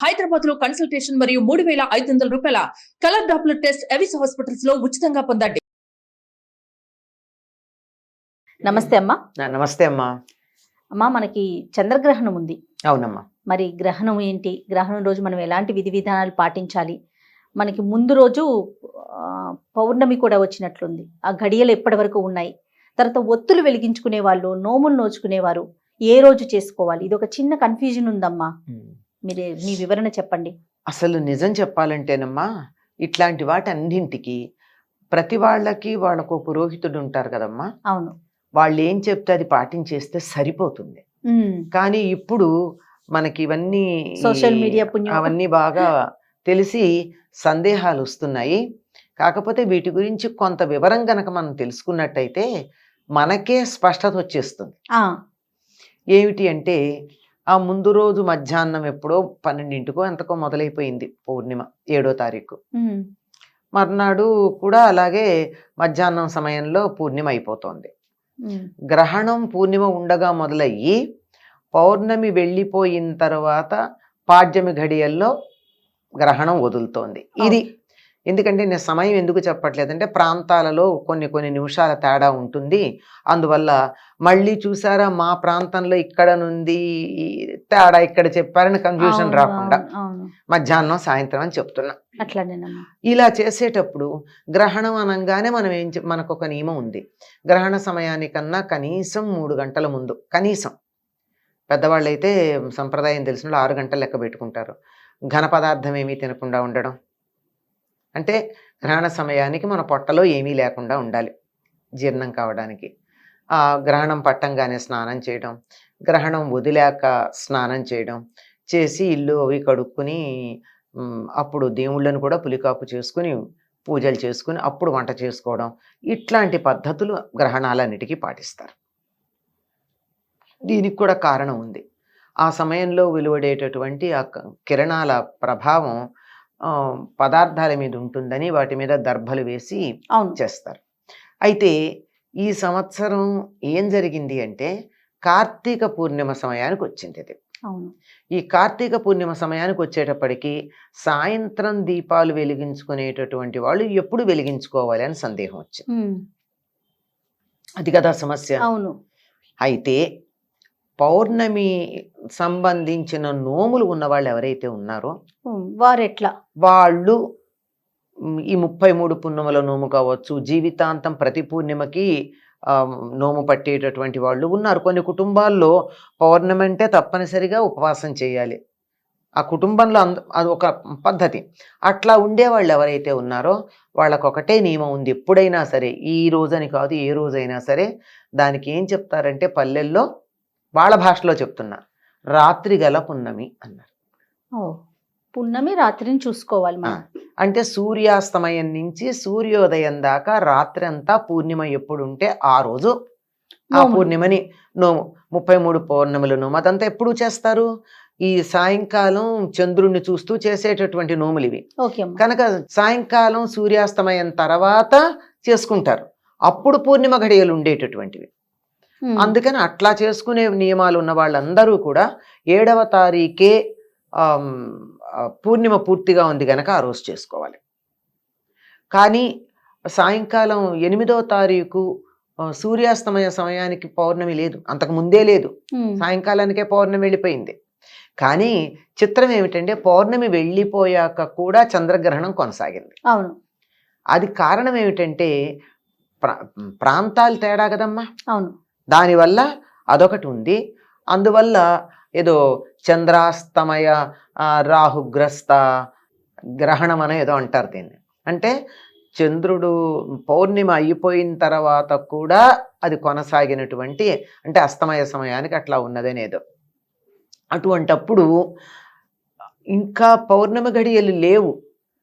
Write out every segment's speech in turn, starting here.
హైదరాబాద్ లో కన్సల్టేషన్ మరియు 3,500 రూపాయల colour Doppler test Avis hospitals లో ఉచితంగా పొందండి. నమస్తే అమ్మా. నమస్తే అమ్మా. అమ్మా, మనకి చంద్రగ్రహణం ఉంది. అవునమ్మా. మరి గ్రహణం ఏంటి, గ్రహణం రోజు మనం ఎలాంటి విధి విధానాలు పాటించాలి? మనకి ముందు రోజు పౌర్ణమి కూడా వచ్చినట్లుంది. ఆ గడియలు ఎప్పటి వరకు ఉన్నాయి? తర్వాత ఒత్తులు వెలిగించుకునే వాళ్ళు, నోములు నోచుకునేవారు ఏ రోజు చేసుకోవాలి? ఇది ఒక చిన్న కన్ఫ్యూజన్ ఉందమ్మా. మీరే మీ వివరణ చెప్పండి. అసలు నిజం చెప్పాలంటేనమ్మా, ఇట్లాంటి వాటి అన్నింటికి ప్రతి వాళ్ళకు పురోహితుడు ఉంటారు కదమ్మా. అవును. వాళ్ళు ఏం చెప్తే అది పాటించేస్తే సరిపోతుంది. కానీ ఇప్పుడు మనకి ఇవన్నీ సోషల్ మీడియా అవన్నీ బాగా తెలిసి సందేహాలు వస్తున్నాయి. కాకపోతే వీటి గురించి కొంత వివరం గనక మనం తెలుసుకున్నట్టయితే మనకే స్పష్టత వచ్చేస్తుంది. ఏమిటి అంటే, ఆ ముందు రోజు మధ్యాహ్నం ఎప్పుడో 12 ఎంతకో మొదలైపోయింది పౌర్ణిమ, 7వ తారీఖు. మర్నాడు కూడా అలాగే మధ్యాహ్నం సమయంలో పూర్ణిమ అయిపోతుంది. గ్రహణం పూర్ణిమ ఉండగా మొదలయ్యి పౌర్ణమి వెళ్ళిపోయిన తర్వాత పాడ్యమి ఘడియల్లో గ్రహణం వదులుతోంది. ఇది ఎందుకంటే నేను సమయం ఎందుకు చెప్పట్లేదంటే, ప్రాంతాలలో కొన్ని నిమిషాల తేడా ఉంటుంది. అందువల్ల మళ్ళీ చూసారా, మా ప్రాంతంలో ఇక్కడ నుండి తేడా ఇక్కడ చెప్పారని కన్ఫ్యూజన్ రాకుండా మధ్యాహ్నం సాయంత్రం అని చెప్తున్నా. ఇలా చేసేటప్పుడు గ్రహణం అనగానే మనకు ఒక నియమం ఉంది. గ్రహణ సమయానికన్నా కనీసం 3 గంటల ముందు, కనీసం పెద్దవాళ్ళు అయితే సంప్రదాయం తెలిసిన 6 గంటలు లెక్క పెట్టుకుంటారు. ఘన పదార్థం ఏమీ తినకుండా ఉండడం, అంటే గ్రహణ సమయానికి మన పొట్టలో ఏమీ లేకుండా ఉండాలి జీర్ణం కావడానికి. ఆ గ్రహణం పట్టంగానే స్నానం చేయడం, గ్రహణం వదిలాక స్నానం చేయడం, చేసి ఇల్లు అవి కడుక్కుని అప్పుడు దేవుళ్ళను కూడా పులికాపు చేసుకుని పూజలు చేసుకుని అప్పుడు వంట చేసుకోవడం, ఇట్లాంటి పద్ధతులు గ్రహణాలన్నిటికీ పాటిస్తారు. దీనికి కూడా కారణం ఉంది. ఆ సమయంలో వెలువడేటటువంటి ఆ కిరణాల ప్రభావం పదార్థాల మీద ఉంటుందని వాటి మీద దర్భలు వేసి చేస్తారు. అయితే ఈ సంవత్సరం ఏం జరిగింది అంటే, కార్తీక పూర్ణిమ సమయానికి వచ్చింది ఇది. ఈ కార్తీక పూర్ణిమ సమయానికి వచ్చేటప్పటికి సాయంత్రం దీపాలు వెలిగించుకునేటటువంటి వాళ్ళు ఎప్పుడు వెలిగించుకోవాలి అని సందేహం వచ్చింది. అది కదా సమస్య. అవును. అయితే పౌర్ణమి సంబంధించిన నోములు ఉన్న వాళ్ళు ఎవరైతే ఉన్నారో వాళ్ళు ఈ 33 పున్నముల నోము కావచ్చు, జీవితాంతం ప్రతి పూర్ణిమకి నోము పట్టేటటువంటి వాళ్ళు ఉన్నారు. కొన్ని కుటుంబాల్లో పౌర్ణమి అంటే తప్పనిసరిగా ఉపవాసం చేయాలి. ఆ కుటుంబంలో అది ఒక పద్ధతి. అట్లా ఉండేవాళ్ళు ఎవరైతే ఉన్నారో వాళ్ళకొకటే నియమం ఉంది. ఎప్పుడైనా సరే, ఈ రోజని కాదు, ఏ రోజైనా సరే దానికి ఏం చెప్తారంటే, పల్లెల్లో వాళ్ళ భాషలో చెప్తున్నా, రాత్రి గల పున్నమి అన్నారు. పున్నమి రాత్రిని చూసుకోవాలి. అంటే సూర్యాస్తమయం నుంచి సూర్యోదయం దాకా రాత్రి అంతా పూర్ణిమ ఎప్పుడు ఉంటే ఆ రోజు ఆ పూర్ణిమని నోము. 33 పౌర్ణముల నోము అదంతా ఎప్పుడు చేస్తారు? ఈ సాయంకాలం చంద్రుణ్ణి చూస్తూ చేసేటటువంటి నోములు ఇవి కనుక సాయంకాలం సూర్యాస్తమయం తర్వాత చేసుకుంటారు. అప్పుడు పూర్ణిమ ఘడియలు ఉండేటటువంటివి. అందుకని అట్లా చేసుకునే నియమాలు ఉన్న వాళ్ళందరూ కూడా 7వ తారీఖే పూర్ణిమ పూర్తిగా ఉంది కనుక ఆ రోజు చేసుకోవాలి. కానీ సాయంకాలం 8వ తారీఖు సూర్యాస్తమయ సమయానికి పౌర్ణమి లేదు, అంతకు ముందే లేదు, సాయంకాలానికే పౌర్ణమి వెళ్ళిపోయింది. కానీ చిత్రం ఏమిటంటే, పౌర్ణమి వెళ్ళిపోయాక కూడా చంద్రగ్రహణం కొనసాగింది. అవును. అది కారణం ఏమిటంటే ప్రాంతాలు తేడా కదమ్మా. అవును. దానివల్ల అదొకటి ఉంది. అందువల్ల ఏదో చంద్రాస్తమయ రాహుగ్రస్త గ్రహణం అని ఏదో అంటారు దీన్ని. అంటే చంద్రుడు పౌర్ణిమ అయిపోయిన తర్వాత కూడా అది కొనసాగినటువంటి, అంటే అస్తమయ సమయానికి అట్లా ఉన్నదనేదో. అటువంటప్పుడు ఇంకా పౌర్ణమి ఘడియలు లేవు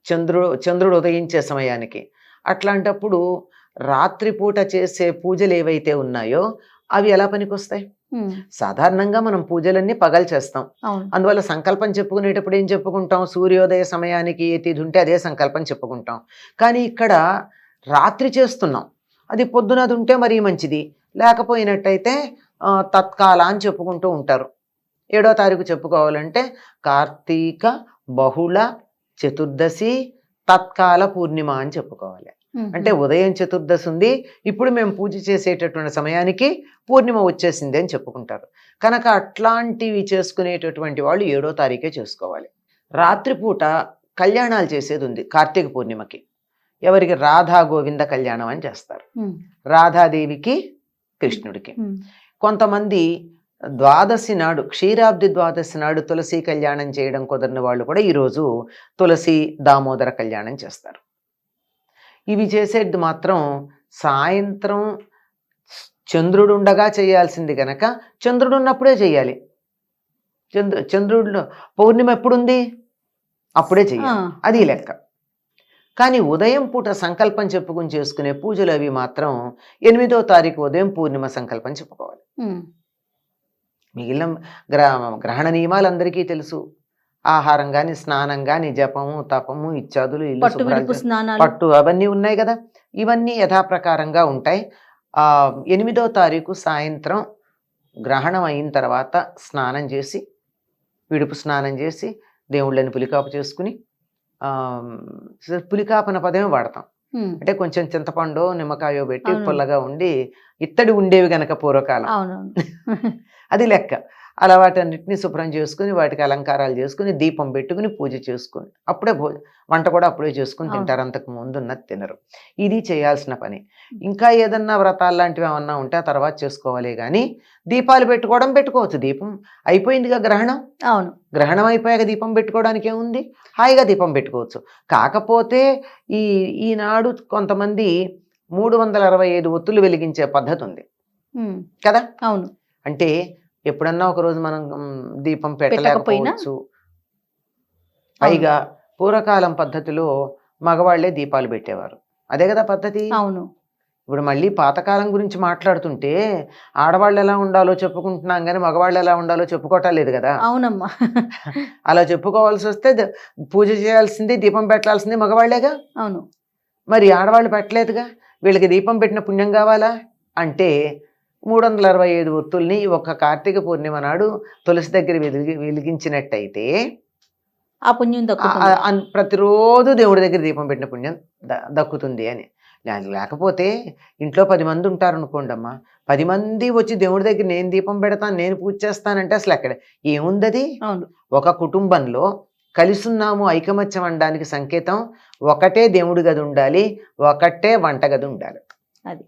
చంద్రుడు ఉదయించే సమయానికి. అట్లాంటప్పుడు రాత్రిపూట చేసే పూజలు ఏవైతే ఉన్నాయో అవి ఎలా పనికొస్తాయి? సాధారణంగా మనం పూజలన్నీ పగలు చేస్తాం. అందువల్ల సంకల్పం చెప్పుకునేటప్పుడు ఏం చెప్పుకుంటాం? సూర్యోదయ సమయానికి ఏ తిథి ఉంటే అదే సంకల్పం చెప్పుకుంటాం. కానీ ఇక్కడ రాత్రి చేస్తున్నాం, అది పొద్దునది ఉంటే మరీ మంచిది, లేకపోయినట్టయితే తత్కాల అని చెప్పుకుంటూ ఉంటారు. 7వ తారీఖు చెప్పుకోవాలంటే కార్తీక బహుళ చతుర్దశి తత్కాల పూర్ణిమ అని చెప్పుకోవాలి. అంటే ఉదయం చతుర్దశి ఉంది, ఇప్పుడు మేము పూజ చేసేటటువంటి సమయానికి పూర్ణిమ వచ్చేసింది అని చెప్పుకుంటారు. కనుక అట్లాంటివి చేసుకునేటటువంటి వాళ్ళు 7వ తారీఖే చేసుకోవాలి. రాత్రిపూట కళ్యాణాలు చేసేది ఉంది కార్తీక పూర్ణిమకి. ఎవరికి? రాధా గోవింద కళ్యాణం అని చేస్తారు. రాధాదేవికి కృష్ణుడికి. కొంతమంది ద్వాదశి నాడు, క్షీరాబ్ది ద్వాదశి నాడు తులసి కళ్యాణం చేయడం కుదరని వాళ్ళు కూడా ఈరోజు తులసి దామోదర కళ్యాణం చేస్తారు. ఇవి చేసేది మాత్రం సాయంత్రం చంద్రుడు ఉండగా చేయాల్సింది కనుక చంద్రుడు ఉన్నప్పుడే చేయాలి. చంద్రుడు పౌర్ణిమ ఎప్పుడుంది అప్పుడే చేయాలి, అది లెక్క. కానీ ఉదయం పూట సంకల్పం చెప్పుకుని చేసుకునే పూజలు అవి మాత్రం 8వ తారీఖు ఉదయం పూర్ణిమ సంకల్పం చెప్పుకోవాలి. మిగిలిన గ్రహణ నియమాలు అందరికీ తెలుసు. ఆహారం కానీ, స్నానం కానీ, జపము, తపము, ఇత్యాదులు, ఇల్లు పట్టు అవన్నీ ఉన్నాయి కదా. ఇవన్నీ యథాప్రకారంగా ఉంటాయి. 8వ తారీఖు సాయంత్రం గ్రహణం అయిన తర్వాత స్నానం చేసి, విడుపు స్నానం చేసి, దేవుళ్ళని పులికాపు చేసుకుని, పులికాపన పదమే వాడతాం. అంటే కొంచెం చింతపండు నిమ్మకాయో పెట్టి పుల్లగా ఉండి, ఇత్తడి ఉండేవి గనక పూర్వకాలం, అది లెక్క. అలా వాటన్నిటిని శుభ్రం చేసుకుని, వాటికి అలంకారాలు చేసుకుని, దీపం పెట్టుకుని, పూజ చేసుకుని, అప్పుడే వంట కూడా అప్పుడే చేసుకుని తింటారు. అంతకు ముందు ఉన్నది తినరు. ఇది చేయాల్సిన పని. ఇంకా ఏదన్నా వ్రతాలు లాంటివి ఏమన్నా ఉంటే ఆ తర్వాత చేసుకోవాలి. కానీ దీపాలు పెట్టుకోవచ్చు. దీపం అయిపోయిందిగా గ్రహణం. అవును, గ్రహణం అయిపోయాక దీపం పెట్టుకోవడానికి ఏముంది? హాయిగా దీపం పెట్టుకోవచ్చు. కాకపోతే ఈనాడు కొంతమంది 365 ఒత్తులు వెలిగించే పద్ధతి ఉంది కదా. అవును, అంటే ఎప్పుడన్నా ఒకరోజు మనం దీపం పెట్టలేకపోవచ్చు. పైగా పూర్వకాలం పద్ధతిలో మగవాళ్లే దీపాలు పెట్టేవారు. అదే కదా పద్ధతి. అవును. ఇప్పుడు మళ్ళీ పాతకాలం గురించి మాట్లాడుతుంటే ఆడవాళ్ళు ఎలా ఉండాలో చెప్పుకుంటున్నాం కానీ మగవాళ్ళు ఎలా ఉండాలో చెప్పుకోవటం లేదు కదా. అవునమ్మా. అలా చెప్పుకోవాల్సి వస్తే పూజ చేయాల్సింది, దీపం పెట్టాల్సింది మగవాళ్లేగా. అవును. మరి ఆడవాళ్ళు పెట్టలేదుగా, వీళ్ళకి దీపం పెట్టిన పుణ్యం కావాలా అంటే 365 ఒత్తుల్ని ఒక కార్తీక పూర్ణిమ నాడు తులసి దగ్గర వెలిగించినట్టయితే ఆ పుణ్యం ప్రతిరోజు దేవుడి దగ్గర దీపం పెట్టిన పుణ్యం దక్కుతుంది అని. లేకపోతే ఇంట్లో 10 మంది ఉంటారు అనుకోండి అమ్మా, 10 మంది వచ్చి దేవుడి దగ్గర నేను దీపం పెడతాను, నేను పూజ చేస్తానంటే అసలు అక్కడ ఏముందది? ఒక కుటుంబంలో కలిసి ఉన్నాము, ఐకమత్యం అనడానికి సంకేతం ఒకటే దేవుడి గది ఉండాలి, ఒకటే వంట గది ఉండాలి. అది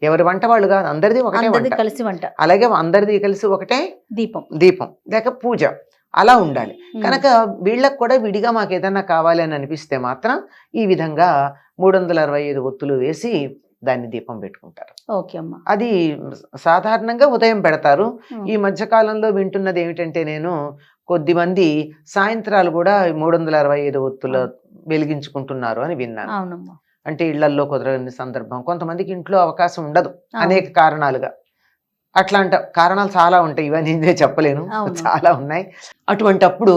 ఎవరి వంట వాళ్ళు కాదు, అందరిది ఒకటే వంట, కలిసి వంట. అలాగే అందరిది కలిసి ఒకటే దీపం లేక పూజ అలా ఉండాలి. కనుక వీళ్ళకు కూడా విడిగా మాకు ఏదన్నా కావాలి అని అనిపిస్తే మాత్రం ఈ విధంగా 365 ఒత్తులు వేసి దాన్ని దీపం పెట్టుకుంటారు. అది సాధారణంగా ఉదయం పెడతారు. ఈ మధ్యకాలంలో వింటున్నది ఏమిటంటే, నేను కొద్దిమంది సాయంత్రాలు కూడా 365 ఒత్తులు వెలిగించుకుంటున్నారు అని విన్నాను. అంటే ఇళ్లల్లో కుదరని సందర్భం, కొంతమందికి ఇంట్లో అవకాశం ఉండదు అనేక కారణాలుగా. అట్లాంటి కారణాలు చాలా ఉంటాయి, ఇవన్నీ నేను చెప్పలేను, చాలా ఉన్నాయి. అటువంటప్పుడు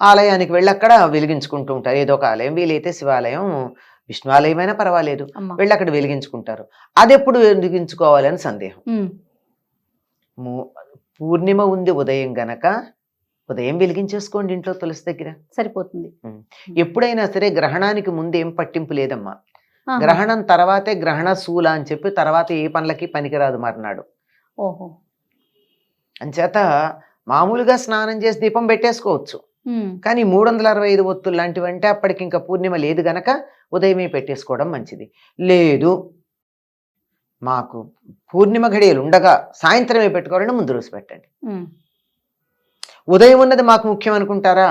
ఆలయానికి వెళ్ళి అక్కడ వెలిగించుకుంటూ ఉంటారు. ఏదో ఒక ఆలయం, వీలైతే శివాలయం, విష్ణు ఆలయం అయినా పర్వాలేదు, వెళ్ళి అక్కడ వెలిగించుకుంటారు. అది ఎప్పుడు వెలిగించుకోవాలని సందేహం. పూర్ణిమ ఉంది ఉదయం గనక ఉదయం వెలిగించేసుకోండి ఇంట్లో తులసి దగ్గర, సరిపోతుంది. ఎప్పుడైనా సరే గ్రహణానికి ముందు ఏం పట్టింపు లేదమ్మా. గ్రహణం తర్వాతే గ్రహణ శూల అని చెప్పి తర్వాత ఏ పనులకి పనికిరాదు మర్నాడు. ఓహో. అంచేత మామూలుగా స్నానం చేసి దీపం పెట్టేసుకోవచ్చు. కానీ 365 ఒత్తులు లాంటివంటే అప్పటికి ఇంకా పూర్ణిమ లేదు గనక ఉదయమే పెట్టేసుకోవడం మంచిది. లేదు మాకు పూర్ణిమ ఘడియలు ఉండగా సాయంత్రమే పెట్టుకోవాలంటే ముందు రోజు పెట్టండి. ఉదయం ఉన్నది మాకు ముఖ్యం అనుకుంటారా,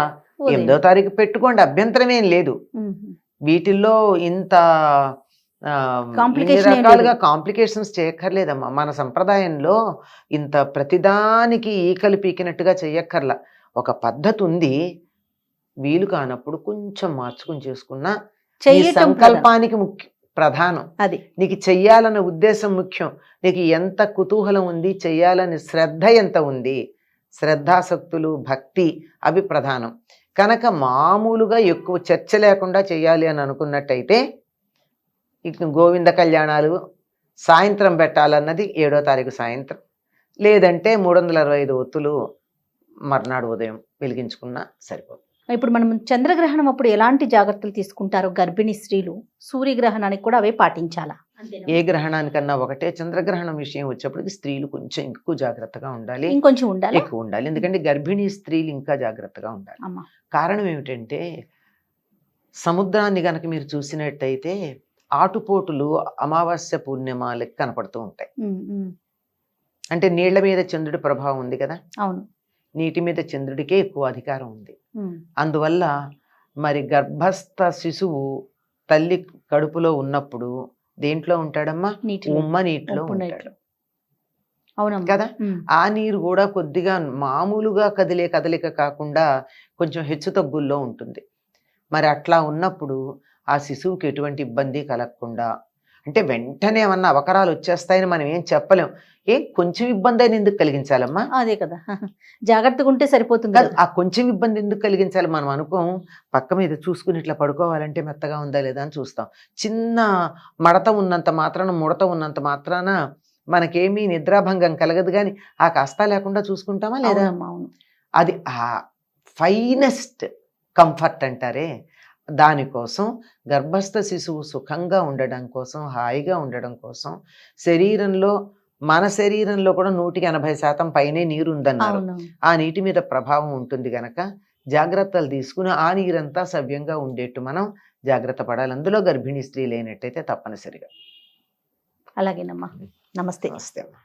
8వ తారీఖు పెట్టుకోండి, అభ్యంతరం ఏం లేదు. వీటిల్లో ఇంత రకాలుగా కాంప్లికేషన్స్ చేయక్కర్లేదమ్మా. మన సంప్రదాయంలో ఇంత ప్రతిదానికి ఈకలు పీకినట్టుగా చెయ్యక్కర్లా. ఒక పద్ధతి ఉంది, వీలు కానప్పుడు కొంచెం మార్చుకుని చేసుకున్నా సంకల్పానికి ముఖ్యం, ప్రధానం. అది నీకు చెయ్యాలన్న ఉద్దేశం ముఖ్యం. నీకు ఎంత కుతూహలం ఉంది, చెయ్యాలని శ్రద్ధ ఎంత ఉంది, శ్రద్ధాసక్తులు, భక్తి అవి ప్రధానం. కనుక మామూలుగా ఎక్కువ చర్చ లేకుండా చేయాలి అని అనుకున్నట్టయితే ఇక గోవింద కళ్యాణాలు సాయంత్రం పెట్టాలన్నది 7వ తారీఖు సాయంత్రం, లేదంటే 365 ఒత్తులు మర్నాడు ఉదయం వెలిగించుకున్నా సరిపోతుంది. ఇప్పుడు మనం చంద్రగ్రహణం అప్పుడు ఎలాంటి జాగ్రత్తలు తీసుకుంటారో గర్భిణీ స్త్రీలు, సూర్యగ్రహణానికి కూడా అవే పాటించాలా? ఏ గ్రహణానికన్నా ఒకటే, చంద్రగ్రహణం విషయం వచ్చేప్పటికి స్త్రీలు కొంచెం ఎక్కువ జాగ్రత్తగా ఉండాలి, ఇంకొంచెం ఉండాలి, ఎక్కువ ఉండాలి. ఎందుకంటే గర్భిణీ స్త్రీలు ఇంకా జాగ్రత్తగా ఉండాలి. అమ్మా. కారణం ఏమిటంటే సముద్రాన్ని గనక మీరు చూసినట్టయితే ఆటుపోటులు అమావాస్య పూర్ణిమాలకి కనపడుతూ ఉంటాయి. అంటే నీళ్ల మీద చంద్రుడి ప్రభావం ఉంది కదా, అవును, నీటి మీద చంద్రుడికే ఎక్కువ అధికారం ఉంది. ఉమ్, అందువల్ల మరి గర్భస్థ శిశువు తల్లి కడుపులో ఉన్నప్పుడు దేంట్లో ఉంటాడమ్మా? నీటిలో, ఉమ్మ నీటిలో ఉప్పు ఉంటాడు నీటిలో. అవునమ్మా. కదా. ఉమ్, ఆ నీరు కూడా కొద్దిగా మామూలుగా కదిలే కదలిక కాకుండా కొంచెం హెచ్చు తగ్గుల్లో ఉంటుంది. మరి అట్లా ఉన్నప్పుడు ఆ శిశువుకి ఎటువంటి ఇబ్బంది కలగకుండా, అంటే వెంటనే ఏమన్నా అవకరాలు వచ్చేస్తాయని మనం ఏం చెప్పలేం. కొంచెం ఇబ్బంది అయినా ఎందుకు కలిగించాలమ్మా? అదే కదా, జాగ్రత్తగా ఉంటే సరిపోతుంది కాదు, కదా. ఆ కొంచెం ఇబ్బంది ఎందుకు కలిగించాలి? మనం అనుకోం, పక్క మీద చూసుకుని ఇట్లా పడుకోవాలంటే మెత్తగా ఉందా లేదా అని చూస్తాం. చిన్న మడత ఉన్నంత మాత్రాన, ముడత ఉన్నంత మాత్రాన మనకేమీ నిద్రాభంగం కలగదు, కానీ ఆ కాస్త లేకుండా చూసుకుంటామా లేదా? అవునమ్మా, అవును. అది ఆ ఫైనెస్ట్ కంఫర్ట్ అంటారే, దానికోసం గర్భస్థ శిశువు సుఖంగా ఉండడం కోసం, హాయిగా ఉండడం కోసం మన శరీరంలో కూడా 180% పైనే నీరు ఉందన్నారు. అవును. ఆ నీటి మీద ప్రభావం ఉంటుంది గనక జాగ్రత్తలు తీసుకుని ఆ నీరంతా సవ్యంగా ఉండేట్టు మనం జాగ్రత్త పడాలి. అందులో గర్భిణీ స్త్రీ లేనట్టయితే తప్పనిసరిగా. అలాగేనమ్మా. నమస్తే. నమస్తే అమ్మా.